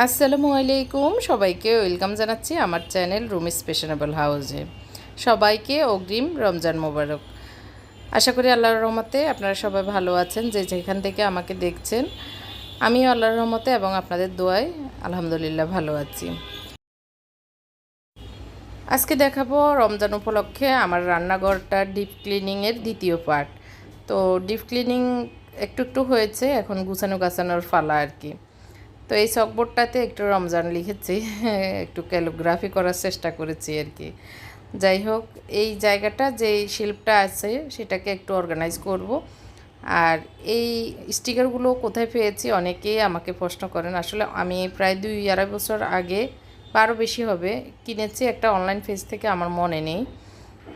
আসসালামু আলাইকুম, সবাইকে ওয়েলকাম জানাচ্ছি আমার চ্যানেল রুমিস ফ্যাশনেবল হাউসে। সবাইকে অগ্রিম রমজান মোবারক। আশা করি আল্লাহর রহমতে আপনারা সবাই ভালো আছেন, যে যেখান থেকে আমাকে দেখছেন। আমিও আল্লাহর রহমতে এবং আপনাদের দোয়ায় আলহামদুলিল্লাহ ভালো আছি। আজকে দেখাবো রমজান উপলক্ষে আমার রান্নাঘরটা ডিপ ক্লিনিংয়ের দ্বিতীয় পার্ট। তো ডিপ ক্লিনিং একটু একটু হয়েছে, এখন গুছানো গাছানোর ফালা আর কি। তো এই চকবোর্ডটাতে একটু রমজান লিখেছি, একটু ক্যালিগ্রাফি করার চেষ্টা করেছি আর কি। যাই হোক, এই জায়গাটা যে শিল্পটা আছে সেটাকে একটু অর্গানাইজ করব। আর এই স্টিকারগুলো কোথায় পেয়েছি অনেকেই আমাকে প্রশ্ন করেন। আসলে আমি প্রায় 2-2.5 বছর আগে বা আরও বেশি হবে কিনেছি একটা অনলাইন পেজ থেকে, আমার মনে নেই।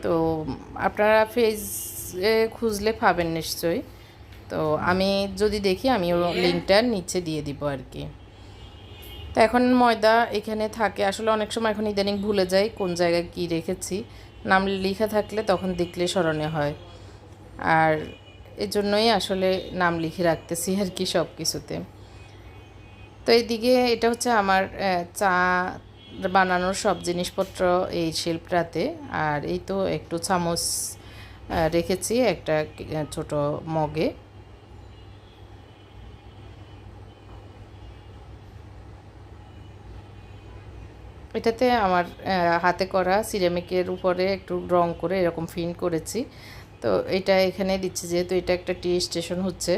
তো আপনারা পেজে খুঁজলে পাবেন নিশ্চয়ই। তো আমি যদি দেখি আমি লিঙ্কটা নিচে দিয়ে দিব আর কি। তো এখন ময়দা এখানে থাকে, আসলে অনেক সময় এখন ইদানিং ভুলে যাই কোন জায়গায় কি রেখেছি। নাম লেখা থাকলে তখন দেখলে স্মরণীয় হয়, আর এজন্যই আসলে নাম লিখে রাখতেছি আর কি সব কিছুতে। তো এইদিকে এটা হচ্ছে আমার চা বানানোর সব জিনিসপত্র এই শিল্পটাতে। আর এই তো একটু চামচ রেখেছি একটা ছোট মগে। এটাতে আমার হাতে করা সিরামিকের উপরে একটু রং করে এরকম ফিন করেছি। তো এটা এখানে দিচ্ছি, যেহেতু এটা একটা টি স্টেশন হচ্ছে,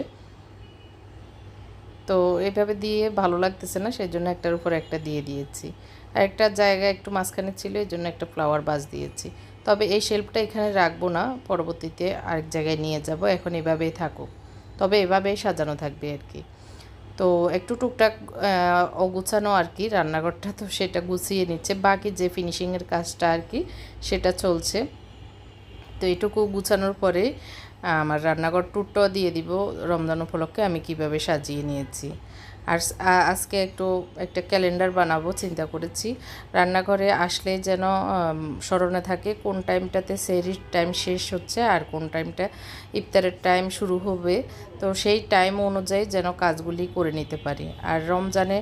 তো এইভাবে দিয়ে ভালো লাগতেছে না, সেই জন্য একটার উপর একটা দিয়ে দিয়েছি। আর একটা জায়গা একটু মাঝখানে ছিল, এই জন্য একটা ফ্লাওয়ার বাস দিয়েছি। তবে এই শেল্ফটা এখানে রাখবো না, পরবর্তীতে আরেক জায়গায় নিয়ে যাব। এখন এভাবেই থাকুক, তবে এভাবেই সাজানো থাকবে আর কি। তো একটু টুকটাক অগুছানো আর কি রান্নাঘরটা, তো সেটা গুছিয়ে নিচ্ছে। বাকি যে ফিনিশিংয়ের কাজটা আর কি সেটা চলছে। তো এটুকু গুছানোর পরে আমার রান্নাঘর ট্যুরটাও দিয়ে দিব রমজান উপলক্ষে আমি কিভাবে সাজিয়ে নিয়েছি। আর আজকে একটা ক্যালেন্ডার বানাবো চিন্তা করেছি। রান্নাঘরে আসলে যেন স্মরণে থাকে কোন টাইমটাতে সেহরির টাইম শেষ হচ্ছে আর কোন টাইমটা ইফতারের টাইম শুরু হবে। তো সেই টাইম অনুযায়ী যেন কাজগুলি করে নিতে পারি। আর রমজানে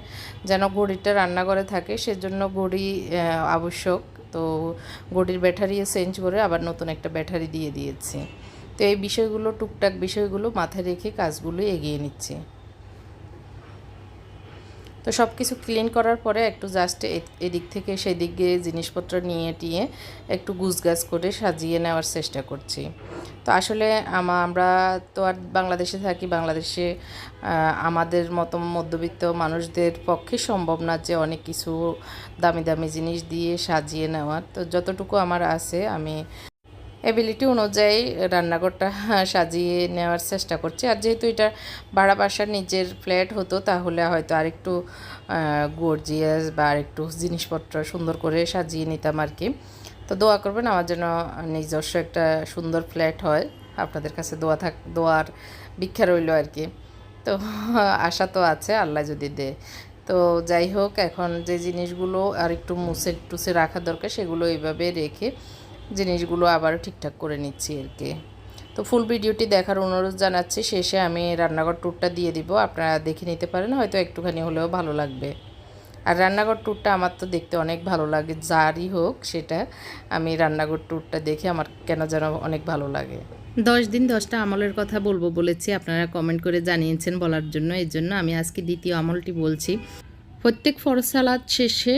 যেন ঘড়িটা রান্নাঘরে থাকে, সেজন্য ঘড়ি আবশ্যক। তো ঘড়ির ব্যাটারিও চেঞ্জ করে আবার নতুন একটা ব্যাটারি দিয়ে দিয়েছি। তো এই বিষয়গুলো, টুকটাক বিষয়গুলো মাথায় রেখে কাজগুলো এগিয়ে নিচ্ছি। তো সব কিছু ক্লিন করার পরে একটু জাস্ট এদিক থেকে সেদিকে জিনিসপত্র নিয়ে টিয়ে একটু গুছগাছ করে সাজিয়ে নেওয়ার চেষ্টা করছি। তো আসলে আমরা তো আর বাংলাদেশে থাকি, বাংলাদেশে আমাদের মতো মধ্যবিত্ত মানুষদের পক্ষে সম্ভব না যে অনেক কিছু দামি দামি জিনিস দিয়ে সাজিয়ে নেওয়ার। তো যতটুকু আমার আছে আমি এবিলিটি অনুযায়ী রান্নাঘরটা সাজিয়ে নেওয়ার চেষ্টা করছি। আর যেহেতু এটা ভাড়া বাসার নিজের ফ্ল্যাট হতো, তাহলে হয়তো আরেকটু গর্জিয়াস বা আরেকটু জিনিসপত্র সুন্দর করে সাজিয়ে নিতাম আর কি। তো দোয়া করবেন আমার যেন নিজস্ব একটা সুন্দর ফ্ল্যাট হয়। আপনাদের কাছে দোয়ার ভিক্ষা রইল আর কি। তো আশা তো আছে, আল্লাহ যদি দেয়। তো যাই হোক, এখন যে জিনিসগুলো আর একটু মুছে টুছে রাখা দরকার সেগুলো এইভাবে রেখে জিনিসগুলো আবার ঠিকঠাক করে নিচ্ছি আর কি। তো ফুল ভিডিওটি দেখার অনুরোধ জানাচ্ছি। শেষে আমি রান্নাঘর ট্যুরটা দিয়ে দিব, আপনারা দেখে নিতে পারেন, হয়তো একটুখানি হলেও ভালো লাগবে। আর রান্নাঘর ট্যুরটা আমার তো দেখতে অনেক ভালো লাগে, যারই হোক সেটা। আমি রান্নাঘর ট্যুরটা দেখে আমার কেন যেন অনেক ভালো লাগে। 10 দিন 10টা আমলের কথা বলবো বলেছি, আপনারা কমেন্ট করে জানিয়েছেন বলার জন্য। এই জন্য আমি আজকে দ্বিতীয় আমলটি বলছি। প্রত্যেক ফরজ সালাত শেষে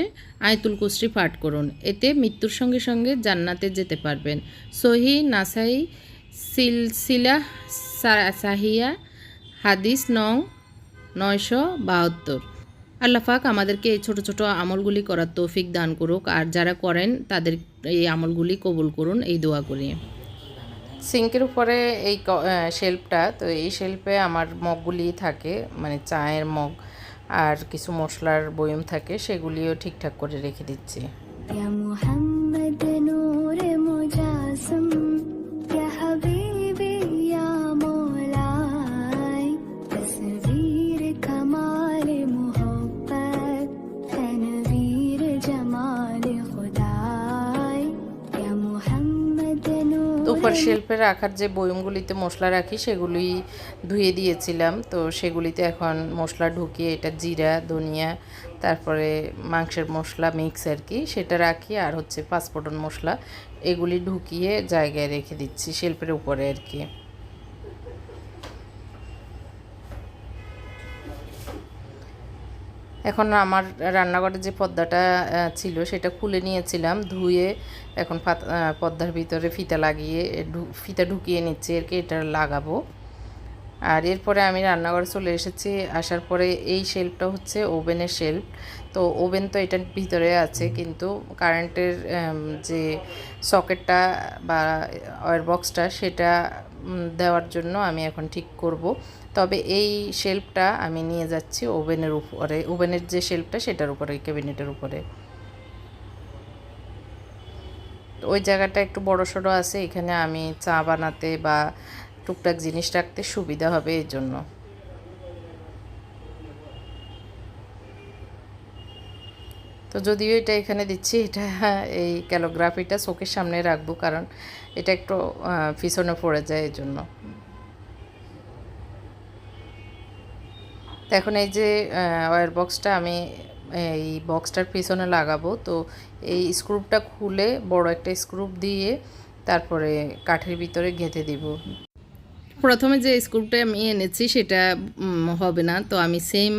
আয়াতুল কুরসি পাঠ করুন, এতে মৃত্যুর সঙ্গে সঙ্গে জান্নাতে যেতে পারবেন। সহি নাসাই সিলসিলাহ সাহিয়া হাদিস নং 972। আল্লাহ পাক আমাদেরকে এই ছোট ছোট আমলগুলি করার তৌফিক দান করুক, আর যারা করেন তাদের এই আমলগুলি কবুল করুন, এই দোয়া করি। সিঙ্কের উপরে এই শেল্ফটা, তো এই শেল্ফে আমার মগগুলি থাকে, মানে চায়ের মগ আর কিছু মশলার বয়ম থাকে, সেগুলিও ঠিকঠাক করে রেখে দিচ্ছি। তো উপর শেলফে রাখার যে বয়মগুলিতে মশলা রাখি সেগুলি ধুয়ে দিয়েছিলাম, তো সেগুলিতে এখন মশলা ঢুকিয়ে এটা জিরা, ধনিয়া, তারপরে মাংসের মশলা মিক্স আর কি সেটা রাখি, আর হচ্ছে পাঁচফোড়ন মশলা এগুলি ঢুকিয়ে জায়গায় রেখে দিচ্ছি শেলফের উপরে আর কি। এখন আমার রান্নাঘরের যে পর্দাটা ছিল সেটা খুলে নিয়েছিলাম, ধুয়ে এখন পর্দার ভিতরে ফিতা লাগিয়ে ফিতা ঢুকিয়ে নিচ্ছি আর কি, এটা লাগাবো। আর এরপরে আমি রান্নাঘরে চলে এসেছি। আসার পরে এই শেলফটা হচ্ছে ওভেনের শেলফ, তো ওভেন তো এটার ভিতরে আছে, কিন্তু কারেন্টের যে সকেটটা বা ওয়্যার বক্সটা সেটা দেওয়ার জন্য আমি এখন ঠিক করব। তবে এই শেলফটা আমি নিয়ে যাচ্ছি ওভেনের উপরে, ওভেনের যে শেলফটা সেটার উপরে, ক্যাবিনেটের উপরে। ওই জায়গাটা একটু বড় সড়ো আছে, এখানে আমি চা বানাতে বা টুকটাক জিনিস রাখতে সুবিধা হবে এই জন্য। তো যদিও এটা এখানে দিচ্ছি, এটা এই ক্যালোগ্রাফিটা চোখের সামনে রাখবো, কারণ এটা একটু পিছনে পড়ে যায় এই জন্য। তো এখন এই যে ওয়্যার বক্সটা আমি এই বক্সটার পিছনে লাগাবো, তো এই স্ক্রুপটা খুলে বড় একটা স্ক্রুপ দিয়ে তারপরে কাঠের ভিতরে গেঁথে দিব। প্রথমে যে স্ক্রুপটা আমি এনেছি সেটা হবে না, তো আমি সেম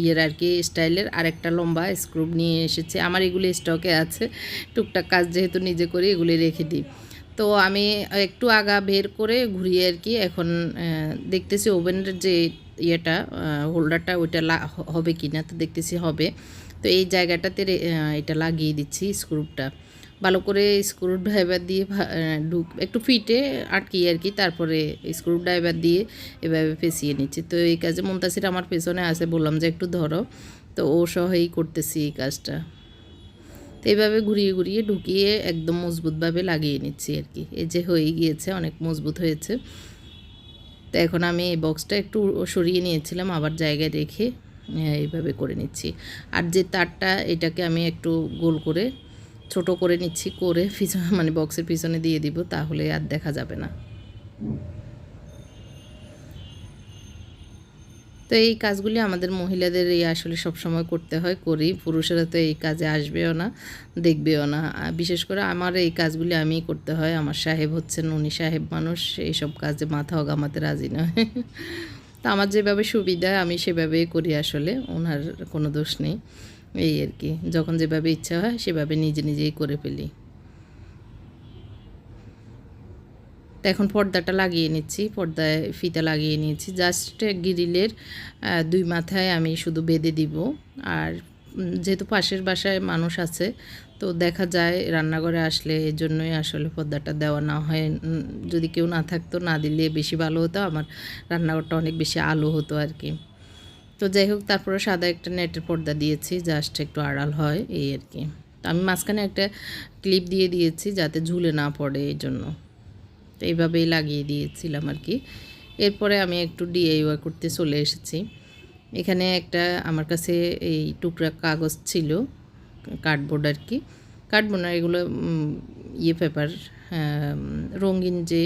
ইয়ের আর কি স্টাইলের আরেকটা লম্বা স্ক্রুপ নিয়ে এসেছি। আমার এগুলি স্টকে আছে, টুকটাক কাজ যেহেতু নিজে করি এগুলি রেখে দিই। তো আমি একটু আগা বের করে ঘুরিয়ে আর কি এখন দেখতেছি ওভেনের যে ইয়েটা হোল্ডারটা ওইটা হবে কি না, তো দেখতেছি হবে। তো এই জায়গাটাতে এটা লাগিয়ে দিচ্ছি স্ক্রুপটা ভালো করে, স্ক্রু ড্রাইভার দিয়ে একটু ফিটে আটকিয়ে আর কি, তারপরে স্ক্রু ড্রাইভার দিয়ে এভাবে ফেঁসিয়ে নিচ্ছি। তো এই কাজে মুনতাসির আমার পেছনে আসে, বললাম যে একটু ধরো, তো ও সহই করতেছি এই কাজটা। তো এইভাবে ঘুরিয়ে ঘুরিয়ে ঢুকিয়ে একদম মজবুতভাবে লাগিয়ে নিচ্ছি আর কি। এই যে হয়ে গিয়েছে, অনেক মজবুত হয়েছে। তো এখন আমি এই বক্সটা একটু সরিয়ে নিয়েছিলাম, আবার জায়গায় রেখে এইভাবে করে নিচ্ছি। আর যে তারটা এটাকে আমি একটু গোল করে ছোট করে নিচ্ছি, করে মানে বক্সের পিছনে দিয়ে দিব, তাহলে আর দেখা যাবে না। তো এই কাজগুলি আমাদের মহিলাদের এই আসলে সব সময় করতে হয়, করি। পুরুষেরা তো এই কাজে আসবেও না, দেখবেও না। বিশেষ করে আমার এই কাজগুলি আমিই করতে হয়। আমার সাহেব হচ্ছেন, উনি সাহেব মানুষ, এইসব কাজে মাথাও ঘামাতে রাজি নয়। তো আমার যেভাবে সুবিধা আমি সেভাবেই করি, আসলে ওনার কোনো দোষ নেই। এই আর কি, যখন যেভাবে ইচ্ছা হয় সেভাবে নিজে নিজেই করে ফেলি। তো এখন পর্দাটা লাগিয়ে নিচ্ছি, পর্দায় ফিতা লাগিয়ে নিয়েছি। জাস্ট গ্রিলের দুই মাথায় আমি শুধু বেঁধে দিব। আর যেহেতু পাশের বাসায় মানুষ আছে, তো দেখা যায় রান্নাঘরে আসলে, এই জন্যই আসলে পর্দাটা দেওয়া না হয়। যদি কেউ না থাকতো, না দিলে বেশি ভালো হতো, আমার রান্নাঘরটা অনেক বেশি আলো হতো আর কি। তো যাই হোক, তারপরে সাদা একটা নেটের পর্দা দিয়েছি, জাস্ট একটু আড়াল হয় এই আর কি। তো আমি মাঝখানে একটা ক্লিপ দিয়ে দিয়েছি যাতে ঝুলে না পড়ে, এই জন্য। তো এইভাবেই লাগিয়ে দিয়েছিলাম আর কি। এরপরে আমি একটু ডিআইওয়াই করতে চলে এসেছি। এখানে একটা আমার কাছে এই টুকরা কাগজ ছিল, কার্ডবোর্ড আর কি, কার্ডবোর্ড না, এগুলো ইয়ে পেপার, রঙিন যে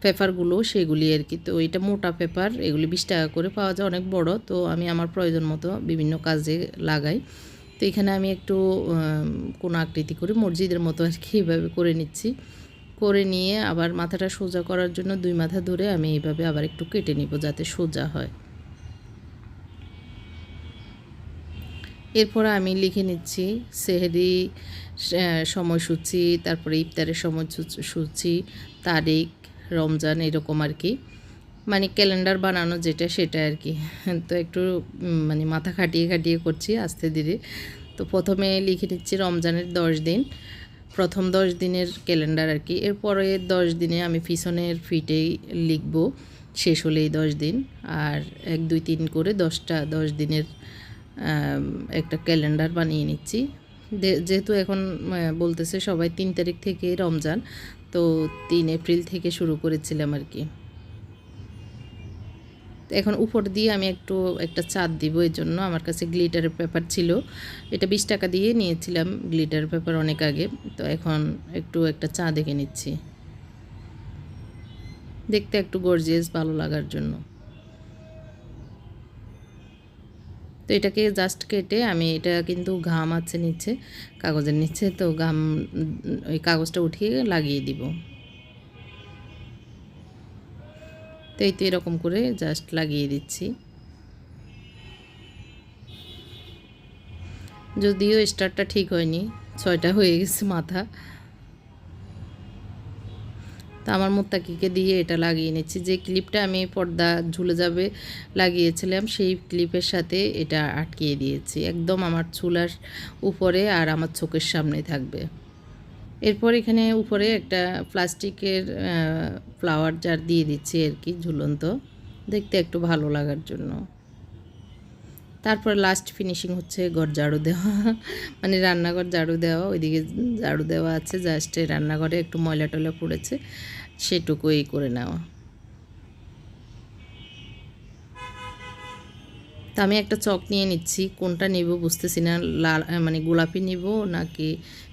পেপারগুলো সেগুলি আর কি। তো এটা মোটা পেপার, এগুলি 20 টাকা করে পাওয়া যায়, অনেক বড়। তো আমি আমার প্রয়োজন মতো বিভিন্ন কাজে লাগাই। তো এখানে আমি একটু কোনো আকৃতি করে মসজিদের মতো আর কি এভাবে করে নিচ্ছি। করে নিয়ে আবার মাথাটা সোজা করার জন্য দুই মাথা ধরে আমি এইভাবে আবার একটু কেটে নিব যাতে সোজা হয়। এরপর আমি লিখে নিচ্ছি সেহরি সময়সূচি, তারপরে ইফতারের সময়সূচি, তারিখ, রমজান, এরকম আর কি, মানে ক্যালেন্ডার বানানো যেটা সেটা আর কি। তো একটু মানে মাথা খাটিয়ে খাটিয়ে করছি আস্তে ধীরে। তো প্রথমে লিখে নিচ্ছি রমজানের 10 দিন, প্রথম 10 দিনের ক্যালেন্ডার আর কি। এরপরে 10 দিনে আমি পিছনের ফিটেই লিখব, শেষ হলেই 10 দিন। আর 1 2 3 করে 10 দিনের একটা ক্যালেন্ডার বানিয়ে নিচ্ছি। যেহেতু এখন বলতেছে সবাই 3 তারিখ থেকে রমজান, তো 3 এপ্রিল থেকে শুরু করেছিলাম আর কি। তো এখন উপর দিয়ে আমি একটা চাঁদ দিব, এই জন্য আমার কাছে গ্লিটারের পেপার ছিল, এটা 20 টাকা দিয়ে নিয়েছিলাম গ্লিটার পেপার অনেক আগে। তো এখন একটা চাঁদ এঁকে নিচ্ছি, দেখতে একটু গর্জিয়াস ভালো লাগার জন্য। তো এটাকে জাস্ট কেটে আমি, এটা কিন্তু ঘাম আছে নিচে, কাগজের নিচে, তো ওই কাগজটা উঠিয়ে লাগিয়ে দিব। তো এই তো এরকম করে জাস্ট লাগিয়ে দিচ্ছি। যদিও স্টারটা ঠিক হয়নি, 6টা হয়ে গেছে মাথা। তো আমার মুত্তাকিকে দিয়ে এটা লাগিয়ে নিচ্ছি। যে ক্লিপটা আমি পর্দা ঝুলে যাবে লাগিয়েছিলাম, সেই ক্লিপের সাথে এটা আটকিয়ে দিয়েছি, একদম আমার চুলার উপরে আর আমার চোখের সামনে থাকবে। এরপর এখানে উপরে একটা প্লাস্টিকের ফ্লাওয়ার জার দিয়ে দিচ্ছি আর কি, ঝুলন্ত, দেখতে একটু ভালো লাগার জন্য। তারপর লাস্ট ফিনিশিং হচ্ছে ঘর ঝাড়ু দেওয়া, মানে রান্নাঘর ঝাড়ু দেওয়া। ওইদিকে ঝাড়ু দেওয়া আছে, জাস্ট রান্নাঘরে একটু ময়লা টয়লা পড়েছে, সেটুকুই করে নেওয়া। তা আমি একটা চক নিয়ে নিচ্ছি, কোনটা নেব বুঝতেছি না, লাল মানে গোলাপি নেব নাকি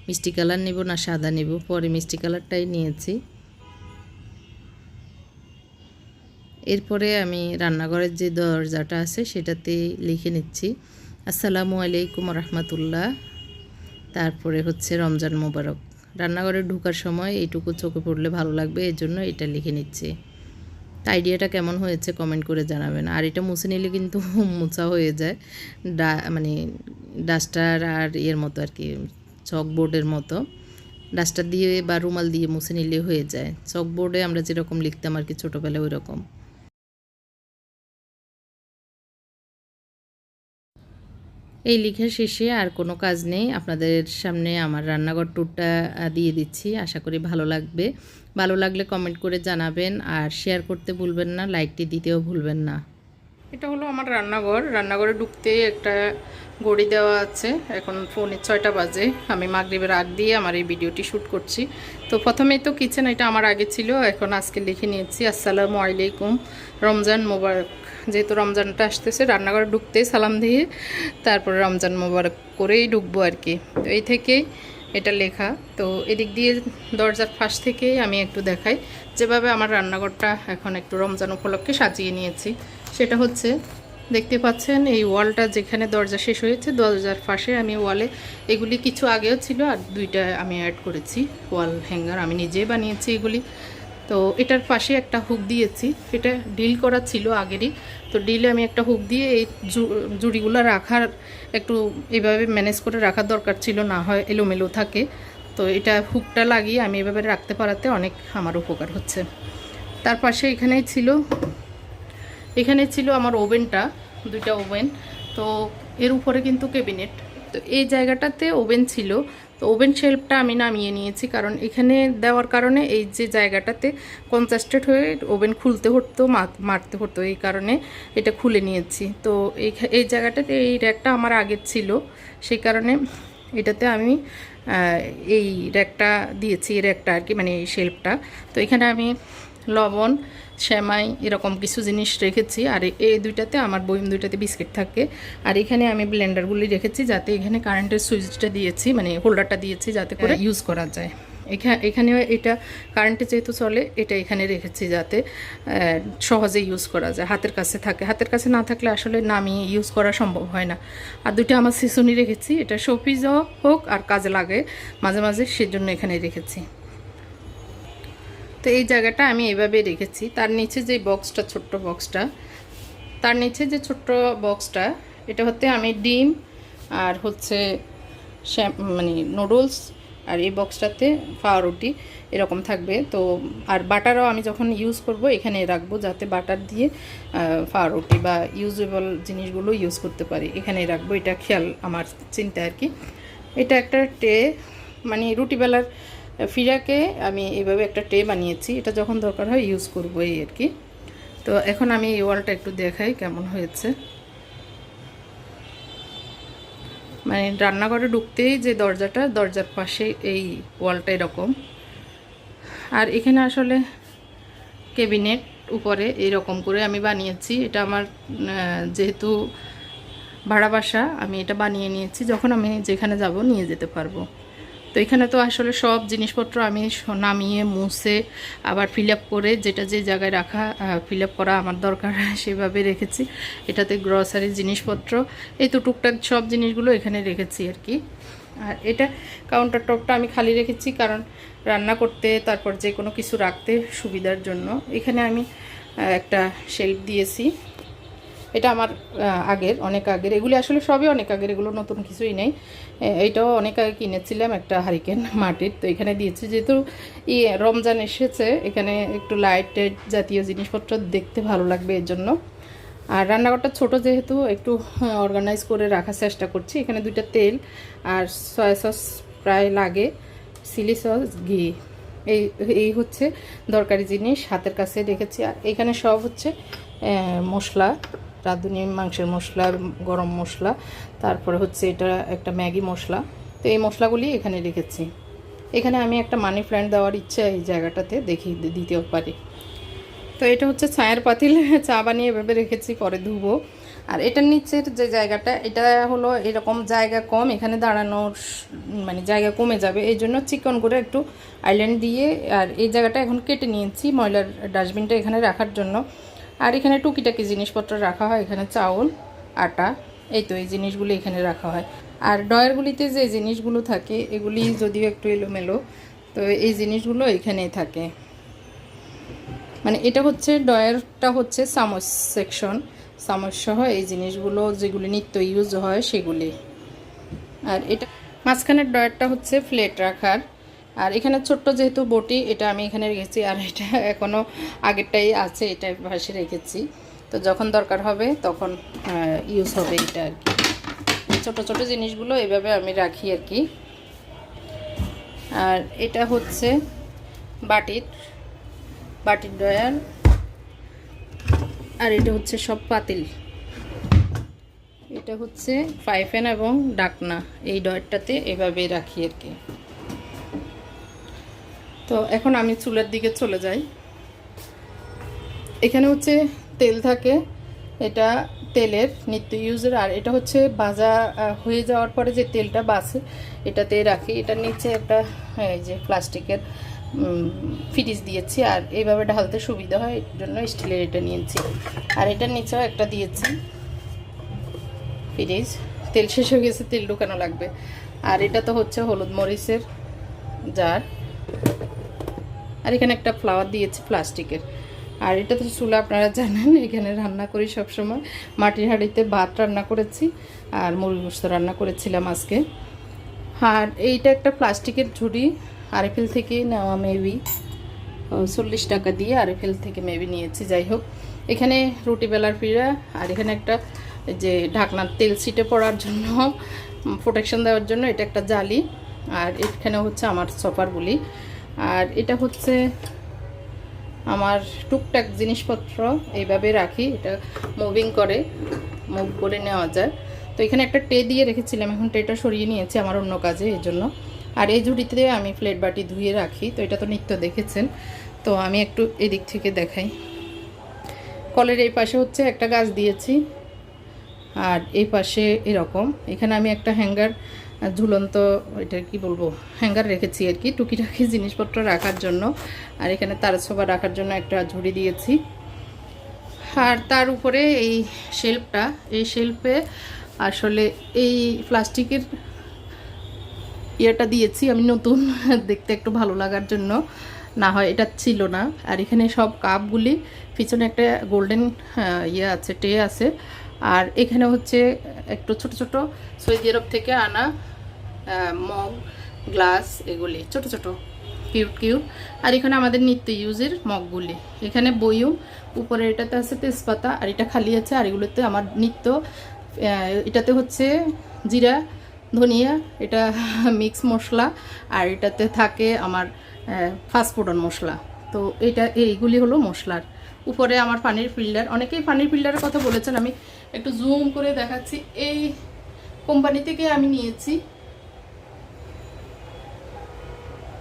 মিষ্টি কালার নেব না সাদা নেব, পরে মিষ্টি কালারটাই নিয়েছি। এরপরে আমি রান্নাঘরের যে দরজাটা আছে সেটাতে লিখে নিচ্ছি আসসালামু আলাইকুম রহমতুল্লাহ, তারপরে হচ্ছে রমজান মোবারক। রান্নাঘরে ঢোকার সময় এইটুকু চোখে পড়লে ভালো লাগবে, এর জন্য এটা লিখে নিচ্ছি। তা আইডিয়াটা কেমন হয়েছে কমেন্ট করে জানাবেন। আর এটা মুছে নিলে কিন্তু মোছা হয়ে যায়, মানে ডাস্টার আর এর মতো আর কি, চকবোর্ডের মতো। ডাস্টার দিয়ে বা রুমাল দিয়ে মুছে নিলে হয়ে যায়। চকবোর্ডে আমরা যেরকম লিখতাম আর কি ছোটোবেলায়, ওই রকম। এই লেখা শেষে আর কোনো কাজ নেই, আপনাদের সামনে আমার রান্নাঘর ট্যুরটা দিয়ে দিচ্ছি। আশা করি ভালো লাগবে। ভালো লাগলে কমেন্ট করে জানাবেন, আর শেয়ার করতে ভুলবেন না, লাইকটি দিতেও ভুলবেন না। এটা হলো আমার রান্নাঘর। রান্নাঘরে ঢুকতে একটা ঘড়ি দেওয়া আছে, এখন পৌনে 6টা বাজে। আমি মাগরিবের আগ দিয়ে আমার এই ভিডিওটি শ্যুট করছি। তো প্রথমেই তো কিচেন, এটা আমার আগে ছিল, এখন আজকে লিখে নিয়েছি আসসালামু আলাইকুম রমজান মোবারক। যেহেতু রমজানটা আসতেছে, রান্নাঘরে ঢুকতেই সালাম দিয়ে তারপরে রমজান মোবারক করেই ঢুকবো আর কি। তো এই থেকেই এটা লেখা। তো এদিক দিয়ে দরজার ফাঁস থেকেই আমি একটু দেখাই যেভাবে আমার রান্নাঘরটা এখন একটু রমজান উপলক্ষে সাজিয়ে নিয়েছি। সেটা হচ্ছে, দেখতে পাচ্ছেন এই ওয়ালটা, যেখানে দরজা শেষ হয়েছে দরজার পাশে আমি ওয়ালে, এগুলি কিছু আগেও ছিল আর 2টা আমি অ্যাড করেছি ওয়াল হ্যাঙ্গার, আমি নিজেই বানিয়েছি এগুলি। তো এটার পাশে একটা হুক দিয়েছি, এটা ডিল করা ছিল আগেরই। তো ডিলে আমি একটা হুক দিয়ে এই জুড়িগুলো রাখার একটু এইভাবে ম্যানেজ করে রাখার দরকার ছিল, না হয় এলোমেলো থাকে। তো এটা হুকটা লাগিয়ে আমি এভাবে রাখতে পারাতে অনেক আমার উপকার হচ্ছে। তার পাশে এখানে ছিল আমার ওভেনটা, 2টা ওভেন। তো এর উপরে কিন্তু ক্যাবিনেট, তো এই জায়গাটাতে ওভেন ছিল। তো ওভেন শেলফটা আমি নামিয়ে নিয়েছি, কারণ এখানে দেওয়ার কারণে এই যে জায়গাটাতে কনজাস্টেড হয়ে ওভেন খুলতে হতো, মারতে হতো, এই কারণে এটা খুলে নিয়েছি। তো এই জায়গাটাতে এই র্যাকটা আমার আগের ছিল, সেই কারণে এটাতে আমি এই র্যাকটা দিয়েছি, এই র্যাকটা আর কি, মানে এই শেলফটা। তো এখানে আমি লবণ, সেমাই এরকম কিছু জিনিস রেখেছি। আর এই 2টাতে আমার বয়ম 2টাতে বিস্কিট থাকে। আর এখানে আমি ব্লেন্ডারগুলি রেখেছি, যাতে এখানে কারেন্টের সুইচটা দিয়েছি, মানে হোল্ডারটা দিয়েছি, যাতে করে ইউজ করা যায়। এখানে এটা কারেন্টে যেহেতু চলে, এটা এখানে রেখেছি যাতে সহজে ইউজ করা যায়, হাতের কাছে থাকে। হাতের কাছে না থাকলে আসলে নামিয়ে ইউজ করা সম্ভব হয় না। আর 2টা আমার সিসুনি রেখেছি, এটা শোপিসও হোক আর কাজে লাগে মাঝে মাঝে, সেজন্য এখানে রেখেছি। তো এই জায়গাটা আমি এইভাবে রেখেছি। তার নিচে যে বক্সটা, ছোট্ট বক্সটা, তার নিচে যে ছোট্ট বক্সটা, এটা হচ্ছে আমি ডিম আর হচ্ছে মানে নুডলস, আর এই বক্সটাতে পাউরুটি এরকম থাকবে। তো আর বাটারও আমি যখন ইউজ করব এখানে রাখবো, যাতে বাটার দিয়ে পাউরুটি বা ইউজেবল জিনিসগুলো ইউজ করতে পারি, এখানে রাখবো। এটা খেয়াল আমার চিন্তা আর কি। এটা একটা ট্রে, মানে রুটি বেলার ফিরাকে আমি এইভাবে একটা ট্রে বানিয়েছি, এটা যখন দরকার হয় ইউজ করবো এই আর কি। তো এখন আমি এই ওয়ালটা একটু দেখাই কেমন হয়েছে। মানে রান্নাঘরে ঢুকতেই যে দরজাটা, দরজার পাশে এই ওয়ালটা এরকম। আর এখানে আসলে ক্যাবিনেট, উপরে এইরকম করে আমি বানিয়েছি। এটা আমার যেহেতু ভাড়া বাসা, আমি এটা বানিয়ে নিয়েছি, যখন আমি যেখানে যাব নিয়ে যেতে পারবো। তো এখানে তো আসলে সব জিনিসপত্র আমি নামিয়ে মুছে আবার ফিল আপ করে, যেটা যে জায়গায় রাখা ফিল আপ করা আমার দরকার সেভাবে রেখেছি। এটাতে গ্রসারি জিনিসপত্র, এই তো টুকটাক সব জিনিসগুলো এখানে রেখেছি আর কি। আর এটা কাউন্টার টপটা আমি খালি রেখেছি, কারণ রান্না করতে তারপর যে কোনো কিছু রাখতে সুবিধার জন্য। এখানে আমি একটা শেলফ দিয়েছি। এটা আমার অনেক আগের, এগুলি আসলে সবই অনেক আগের, এগুলো নতুন কিছুই নেই। এইটাও অনেক আগে কিনেছিলাম, একটা হারিকেন মাটির। তো এখানে দিয়েছি, যেহেতু রমজান এসেছে, এখানে একটু লাইট টাইট জাতীয় জিনিসপত্র দেখতে ভালো লাগবে এর জন্য। আর রান্নাঘরটা ছোট যেহেতু একটু অর্গানাইজ করে রাখার চেষ্টা করছি। এখানে 2টা তেল আর সয়া সস প্রায় লাগে, চিলি সস, ঘি, এই এই হচ্ছে দরকারি জিনিস হাতের কাছে রেখেছি। আর এখানে সব হচ্ছে মশলা, রাঁধুনি মাংসের মশলা, গরম মশলা, তারপরে হচ্ছে এটা একটা ম্যাগি মশলা। তো এই মশলাগুলি এখানে রেখেছি। এখানে আমি একটা মানি প্ল্যান্ট দেওয়ার ইচ্ছা এই জায়গাটাতে দিতেও পারি। তো এটা হচ্ছে ছায়ের পাতিল, চা বানিয়ে এভাবে রেখেছি, পরে ধুবো। আর এটার নিচের যে জায়গাটা, এটা হলো এরকম জায়গা কম, এখানে দাঁড়ানোর মানে জায়গা কমে যাবে, এই জন্য চিকন করে একটু আইল্যান্ড দিয়ে আর এই জায়গাটা এখন কেটে নিয়েছি ময়লার ডাস্টবিনটা এখানে রাখার জন্য। আর এখানে টুকিটাকি জিনিসপত্র রাখা হয়, এখানে চাউল, আটা, এই তো এই জিনিসগুলো এখানে রাখা হয়। আর ডয়ারগুলিতে যে জিনিসগুলো থাকে এগুলি যদিও একটু এলোমেলো, তো এই জিনিসগুলো এখানেই থাকে। মানে এটা হচ্ছে ডয়ারটা হচ্ছে চামচ সেকশন, চামচ সহ এই জিনিসগুলো যেগুলি নিত্য ইউজ হয় সেগুলি। আর এটা মাঝখানের ডয়ারটা হচ্ছে প্লেট রাখার। আর এখানে ছোট্ট যেহেতু বটি, এটা আমি এখানে রেখেছি। আর এটা এখনও আগেরটাই আছে, এটা পাশে রেখেছি, তো যখন দরকার হবে তখন ইউজ হবে এটা আর কি। ছোটো ছোটো জিনিসগুলো এভাবে আমি রাখি আর কি। আর এটা হচ্ছে বাটির ডয়ার। আর এটা হচ্ছে সব পাতিল। এটা হচ্ছে ফ্রাই প্যান এবং ডাকনা, এই ডয়ারটাতে এভাবে রাখি আর কি। তো এখন আমি চুলার দিকে চলে যাই। এখানে হচ্ছে তেল থাকে, এটা তেলের নিত্য ইউজের। আর এটা হচ্ছে ভাজা হয়ে যাওয়ার পরে যে তেলটা বাঁচে এটাতে রাখি। এটার নিচে একটা এই যে প্লাস্টিকের ফ্রিজ দিয়েছি, আর এইভাবে ঢালতে সুবিধা হয় এর জন্য স্টিলের এটা নিয়েছি। আর এটার নিচেও একটা দিয়েছি ফ্রিজ, তেল শেষ হয়ে গেছে, তেল ঢুকানো লাগবে। আর এটা তো হচ্ছে হলুদ মরিচের জার। আর এখানে একটা ফ্লাওয়ার দিয়েছি প্লাস্টিকের। আর এটা তো চুলা, আপনারা জানেন এখানে রান্না করি সবসময়। মাটির হাঁড়িতে ভাত রান্না করেছি আর মুরগি গোশত রান্না করেছিলাম আজকে। আর এইটা একটা প্লাস্টিকের ঝুড়ি, আরএফএল থেকে নেওয়া, মেবি 40 টাকা দিয়ে আরএফএল থেকে মেবি নিয়েছি। যাই হোক, এখানে রুটি বেলার পিঁড়া। আর এখানে একটা যে ঢাকনার তেল ছিটে পড়ার জন্য প্রোটেকশন দেওয়ার জন্য এটা একটা জালি। আর এখানে হচ্ছে আমার চপারগুলি। আর এটা হচ্ছে আমার টুকটাক জিনিসপত্র এইভাবে রাখি, এটা মুভ করে নেওয়া যায়। তো এখানে একটা ট্রে দিয়ে রেখেছিলাম, এখন ট্রেটা সরিয়ে নিয়েছি আমার অন্য কাজে, এই জন্য। আর এই ঝুড়িতে আমি প্লেট বাটি ধুয়ে রাখি। তো এটা তো নিত্য দেখেছেন, তো আমি একটু এদিক থেকে দেখাই। কলের এই পাশে হচ্ছে একটা গাছ দিয়েছি, আর এই পাশে এরকম। এখানে আমি একটা হ্যাঙ্গার, ঝুলন্ত, এটা কি বলবো, হ্যাঙ্গার রেখেছি আর কি, টুকিটাকি জিনিসপত্র রাখার জন্য। আর এখানে তার ছোবা রাখার জন্য একটা ঝুড়ি দিয়েছি। আর তার উপরে এই শেলফটা, এই শেলফে আসলে এই প্লাস্টিকের ইয়েটা দিয়েছি আমি নতুন, দেখতে একটু ভালো লাগার জন্য, না হয় এটা ছিল না। আর এখানে সব কাপগুলি, পিছনে একটা গোল্ডেন ইয়ে আছে, ট্রে আছে। আর এখানে হচ্ছে একটু ছোট ছোট সৌদি আরব থেকে আনা মগ, গ্লাস, এগুলি ছোট ছোট কিউট। আর এখানে আমাদের নিত্য ইউজের মগগুলি। এখানে বইও, উপরে এটাতে আছে তেজপাতা, আর এটা খালি আছে। আর এগুলোতে আমার নিত্য, এটাতে হচ্ছে জিরা, ধনিয়া, এটা মিক্স মশলা। আর এটাতে থাকে আমার ফাস্টফুডন মশলা। তো এইগুলি হলো মশলার। উপরে আমার পানির ফিল্টার, অনেকেই পানির ফিল্টারের কথা বলেছেন, আমি একটু জুম করে দেখাচ্ছি। এই কোম্পানি থেকে আমি নিয়েছি,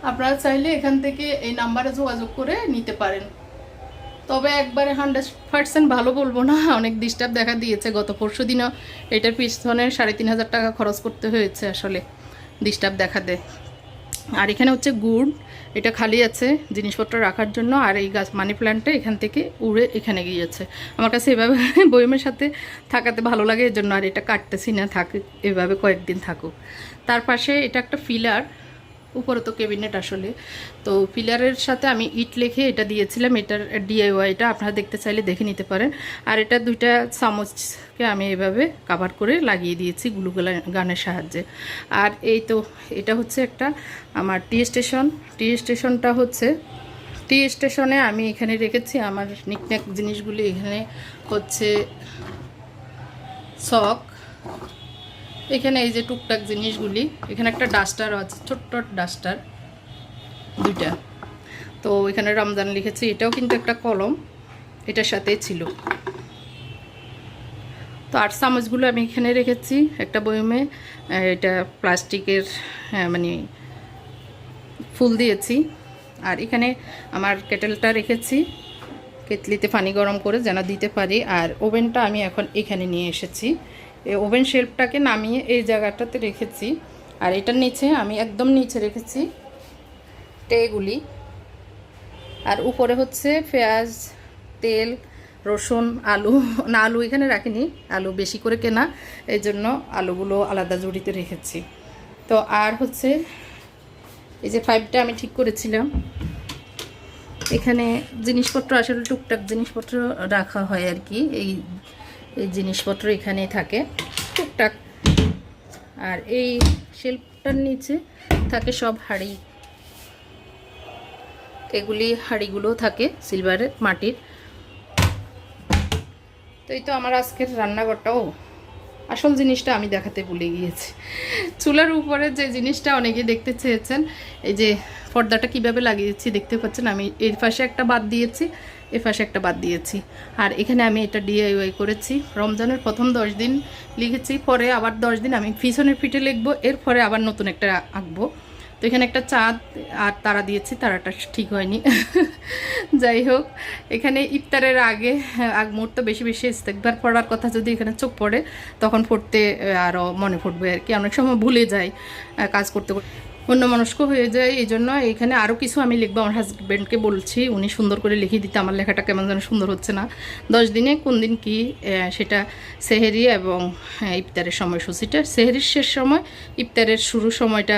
আপনারা চাইলে এখান থেকে এই নাম্বারে যোগাযোগ করে নিতে পারেন। তবে একবারে 100% ভালো বলবো না, অনেক ডিস্টার্ব দেখা দিয়েছে। গত পরশু দিনও এটার পিছনে 3,500 টাকা খরচ করতে হয়েছে আসলে, ডিস্টার্ব দেখা দেয়। আর এখানে হচ্ছে গুড়, এটা খালি আছে জিনিসপত্র রাখার জন্য। আর এই গাছ মানি প্ল্যান্টটা এখান থেকে উড়ে এখানে গিয়েছে। আমার কাছে এভাবে বয়মের সাথে থাকাতে ভালো লাগে, এর জন্য আর এটা কাটতেছি না, থাকে এভাবে কয়েকদিন থাকুক। তার পাশে এটা একটা ফিলার, উপরে তো ক্যাবিনেট আসলে। তো পিলারের সাথে আমি ইট লিখে এটা দিয়েছিলাম, এটার DIY, এটা আপনারা দেখতে চাইলে দেখে নিতে পারেন। আর এটা 2টা চামচকে আমি এভাবে কাভার করে লাগিয়ে দিয়েছি গ্লু গানের সাহায্যে। আর এই তো এটা হচ্ছে একটা আমার টি স্টেশন। টি স্টেশনটা হচ্ছে, টি স্টেশনে আমি এখানে রেখেছি আমার নিকন্যাক জিনিসগুলি। এখানে হচ্ছে সক, এখানে এই যে টুকটাক জিনিসগুলি, এখানে একটা ডাস্টার আছে, ছোট্ট ডাস্টার 2টা। তো এখানে রমজান লিখেছি, এটাও কিন্তু একটা কলম এটার সাথেই ছিল। তো আর চামচগুলো আমি এখানে রেখেছি একটা বয়মে, এটা প্লাস্টিকের, মানে ফুল দিয়েছি। আর এখানে আমার কেটেলটা রেখেছি, কেটলিতে পানি গরম করে যেন দিতে পারি। আর ওভেনটা আমি এখন এখানে নিয়ে এসেছি, এই ওভেন শেলফটাকে নামিয়ে এই জায়গাটাতে রেখেছি। আর এটার নিচে আমি একদম নিচে রেখেছি ট্রেগুলি। আর উপরে হচ্ছে পেঁয়াজ, তেল, রসুন, আলু, না আলু এখানে রাখিনি, আলু বেশি করে কেনা, এই জন্য আলুগুলো আলাদা জুড়িতে রেখেছি। তো আর হচ্ছে এই যে 5টা আমি ঠিক করেছিলাম, এখানে জিনিসপত্র আসলে টুকটাক জিনিসপত্র রাখা হয় আর কি, এই জিনিসপত্র এখানেই থাকে টুকটাক। আর এই শেলফটার নিচে থাকে সব হাঁড়ি, এগুলি হাঁড়িগুলো থাকে সিলভারের, মাটির। তো এই তো আমার আজকের রান্নাঘরটাও, আসল জিনিসটা আমি দেখাতে ভুলে গিয়েছি। চুলার উপরে যে জিনিসটা অনেকে দেখতে চেয়েছেন, এই যে পর্দাটা কিভাবে লাগিয়েছি দেখতে পাচ্ছেন। আমি এর পাশে একটা বাদ দিয়েছি, এর পাশে একটা বাদ দিয়েছি। আর এখানে আমি এটা DIY করেছি। রমজানের প্রথম 10 দিন লিখেছি, পরে আবার 10 দিন আমি পিছনের পিঠে লিখবো, এরপরে আবার নতুন একটা আঁকবো। তো এখানে একটা চাঁদ আর তারা দিয়েছি, তারাটা ঠিক হয়নি। যাই হোক, এখানে ইফতারের আগে আগ মুহূর্ত বেশি বেশি ইস্তেগফার পড়ার কথা যদি এখানে চোখ পড়ে, তখন পড়তে আরও মনে পড়বে আর কি। অনেক সময় ভুলে যাই কাজ করতে করতে, অন্যমনস্ক হয়ে যায়। এই জন্য এখানে আরও কিছু আমি লিখবো। আমার হাজব্যান্ডকে বলছি, উনি সুন্দর করে লিখে দিতে, আমার লেখাটা কেমন যেন সুন্দর হচ্ছে না। 10 দিনে কোন দিন কি, সেটা সেহেরি এবং ইফতারের সময়সূচিটা, সেহেরির শেষ সময়, ইফতারের শুরু সময়টা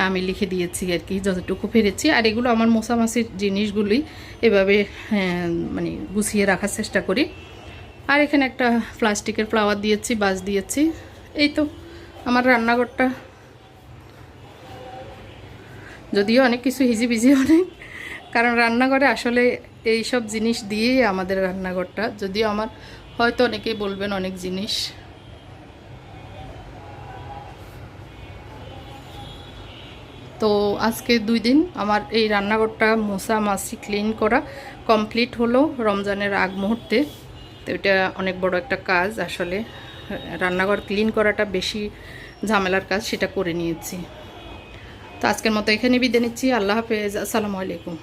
আমি লিখে দিয়েছি আর কি, যতটুকু পেরেছি। আর এগুলো আমার মোছামাছির জিনিসগুলি এভাবে মানে গুছিয়ে রাখার চেষ্টা করি। আর এখানে একটা প্লাস্টিকের ফ্লাওয়ার দিয়েছি, বাস দিয়েছি। এই তো আমার রান্নাঘরটা, যদিও অনেক কিছু হিজিবিজি অনেক, কারণ রান্নাঘরে আসলে এই সব জিনিস দিয়েই আমাদের রান্নাঘরটা। যদিও আমার হয়তো অনেকেই বলবেন অনেক জিনিস। তো আজকে 2 দিন আমার এই রান্নাঘরটা মোছামাছি ক্লিন করা কমপ্লিট হলো রমজানের আগ মুহূর্তে। তো এটা অনেক বড় একটা কাজ আসলে, রান্নাঘর ক্লিন করাটা বেশি ঝামেলার কাজ, সেটা করে নিয়েছি। তো আজকের মতো এখানে বিদায় নিচ্ছি। আল্লাহ হাফেজ, আসসালামু আলাইকুম।